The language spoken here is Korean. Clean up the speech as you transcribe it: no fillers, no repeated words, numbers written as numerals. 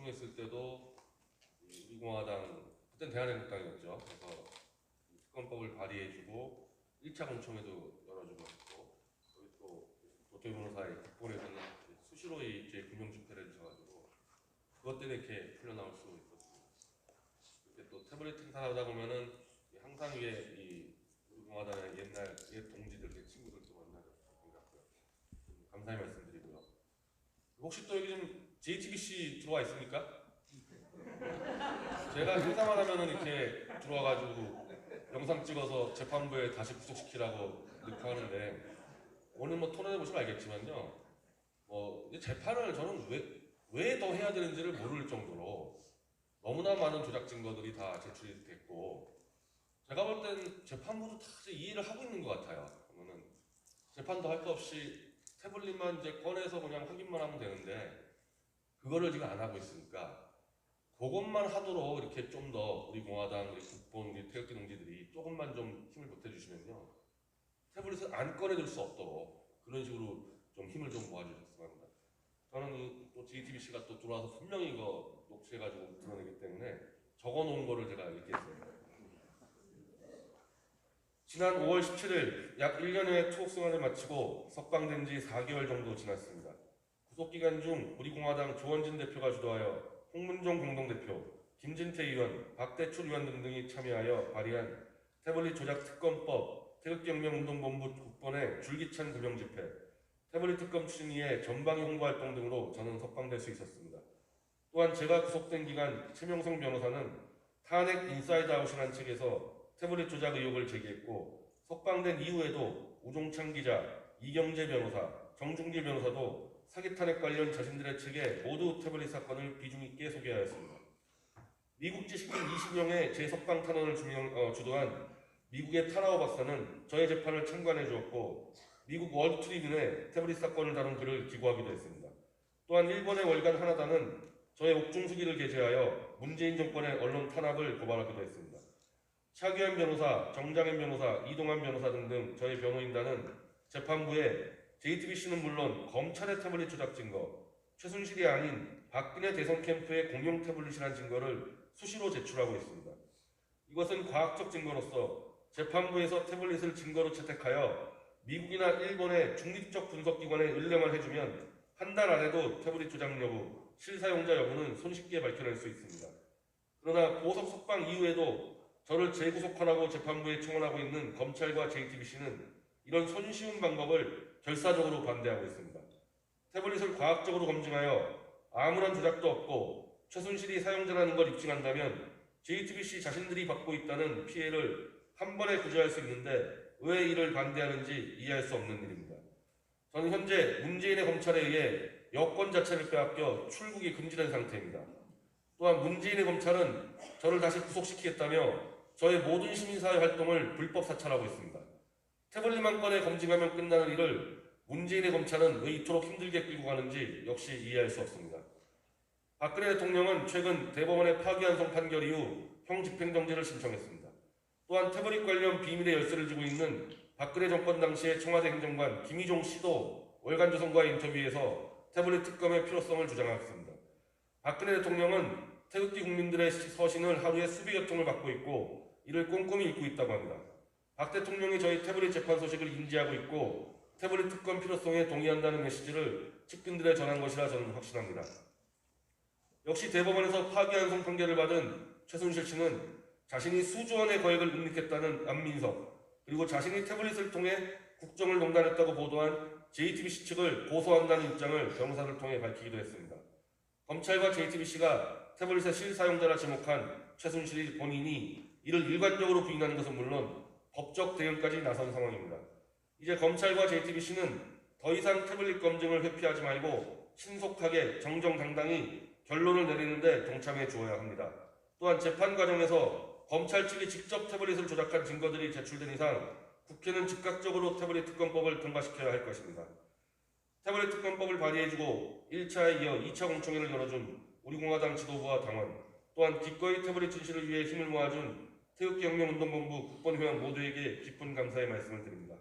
구성했을 때도 우리 공화당, 그땐 대한민국당이었죠. 그래서 특검법을 발의해주고 1차 공청회도 열어주고 했고, 그리고 또 도토리 변호사의 극본에서는 수시로 제 금융 집회를 해주셔가지고 그것 때문에 이렇게 풀려나올 수 있었습니다. 이렇게 또 태블릿 행사하다 보면은 항상 이게 우리 공화당의 옛날 옛 동지들, 옛 친구들도 만나서 반갑고요. 감사의 말씀드리고요. 혹시 또 여기 좀 JTBC 들어와 있습니까? 제가 행사만 하면은 이렇게 들어와가지고 영상 찍어서 재판부에 다시 구속시키라고 넣고 하는데, 오늘 뭐 토론해 보시면 알겠지만요, 재판을 저는 왜 더 해야 되는지를 모를 정도로 너무나 많은 조작 증거들이 다 제출이 됐고, 제가 볼 땐 재판부도 다 이해를 하고 있는 것 같아요. 그러면은 재판도 할 거 없이 태블릿만 이제 꺼내서 그냥 확인만 하면 되는데, 그거를 지금 안 하고 있으니까 그것만 하도록 이렇게 좀 더 우리 공화당, 우리 국본, 우리 태극기 동지들이 조금만 좀 힘을 보태주시면요, 태블릿을 안 꺼내줄 수 없도록 그런 식으로 좀 힘을 좀 모아주셨으면 합니다. 저는 또 JTBC가 또 들어와서 분명히 이거 녹취해가지고 드러내기 때문에 적어놓은 거를 제가 얘기했습니다. 지난 5월 17일 약 1년의 투옥 생활을 마치고 석방된 지 4개월 정도 지났습니다. 구속기간 중 우리 공화당 조원진 대표가 주도하여 홍문종 공동대표, 김진태 의원, 박대출 의원 등등이 참여하여 발의한 태블릿 조작 특검법, 태극기혁명운동본부 국본의 줄기찬 금융집회, 태블릿 특검 추진위의 전방위 홍보활동 등으로 저는 석방될 수 있었습니다. 또한 제가 구속된 기간 최명성 변호사는 탄핵 인사이드 아웃이라는 책에서 태블릿 조작 의혹을 제기했고, 석방된 이후에도 우종찬 기자, 이경재 변호사, 정중길 변호사도 사기 탄핵 관련 자신들의 책에 모두 태블릿 사건을 비중 있게 소개하였습니다. 미국 지식인 20명의 재석방 탄원을 주도한 미국의 타라오 박사는 저의 재판을 참관해 주었고, 미국 월드트리뷴에 태블릿 사건을 다룬 글을 기고하기도 했습니다. 또한 일본의 월간 하나다는 저의 옥중수기를 게재하여 문재인 정권의 언론 탄압을 고발하기도 했습니다. 차기현 변호사, 정장현 변호사, 이동환 변호사 등등 저희 변호인단은 재판부에 JTBC는 물론 검찰의 태블릿 조작 증거, 최순실이 아닌 박근혜 대선 캠프의 공용 태블릿이라는 증거를 수시로 제출하고 있습니다. 이것은 과학적 증거로서 재판부에서 태블릿을 증거로 채택하여 미국이나 일본의 중립적 분석기관에 의뢰만 해주면 한 달 안에도 태블릿 조작 여부, 실사용자 여부는 손쉽게 밝혀낼 수 있습니다. 그러나 보석 석방 이후에도 저를 재구속하라고 재판부에 청원하고 있는 검찰과 JTBC는 이런 손쉬운 방법을 결사적으로 반대하고 있습니다. 태블릿을 과학적으로 검증하여 아무런 조작도 없고 최순실이 사용자라는 걸 입증한다면 JTBC 자신들이 받고 있다는 피해를 한 번에 구제할 수 있는데 왜 이를 반대하는지 이해할 수 없는 일입니다. 저는 현재 문재인의 검찰에 의해 여권 자체를 빼앗겨 출국이 금지된 상태입니다. 또한 문재인의 검찰은 저를 다시 구속시키겠다며 저의 모든 시민사회 활동을 불법 사찰하고 있습니다. 태블릿만 꺼내 검증하면 끝나는 일을 문재인의 검찰은 왜 이토록 힘들게 끌고 가는지 역시 이해할 수 없습니다. 박근혜 대통령은 최근 대법원의 파기환송 판결 이후 형 집행정지를 신청했습니다. 또한 태블릿 관련 비밀의 열쇠를 쥐고 있는 박근혜 정권 당시의 청와대 행정관 김희종 씨도 월간조선과의 인터뷰에서 태블릿 특검의 필요성을 주장했습니다. 박근혜 대통령은 태극기 국민들의 서신을 하루에 수백여 통을 받고 있고 이를 꼼꼼히 읽고 있다고 합니다. 박 대통령이 저희 태블릿 재판 소식을 인지하고 있고 태블릿 특검 필요성에 동의한다는 메시지를 측근들에 전한 것이라 저는 확신합니다. 역시 대법원에서 파기환송 판결을 받은 최순실 씨는 자신이 수조 원의 거액을 은닉했다는 안민석, 그리고 자신이 태블릿을 통해 국정을 농단했다고 보도한 JTBC 측을 고소한다는 입장을 변호사를 통해 밝히기도 했습니다. 검찰과 JTBC가 태블릿의 실사용자라 지목한 최순실 본인이 이를 일관적으로 부인하는 것은 물론 법적 대응까지 나선 상황입니다. 이제 검찰과 JTBC는 더 이상 태블릿 검증을 회피하지 말고 신속하게 정정당당히 결론을 내리는데 동참해 주어야 합니다. 또한 재판 과정에서 검찰 측이 직접 태블릿을 조작한 증거들이 제출된 이상 국회는 즉각적으로 태블릿 특검법을 통과시켜야 할 것입니다. 태블릿 특검법을 발의해주고 1차에 이어 2차 공청회를 열어준 우리 공화당 지도부와 당원, 또한 기꺼이 태블릿 진실을 위해 힘을 모아준 태극기혁명운동본부 국본회원 모두에게 깊은 감사의 말씀을 드립니다.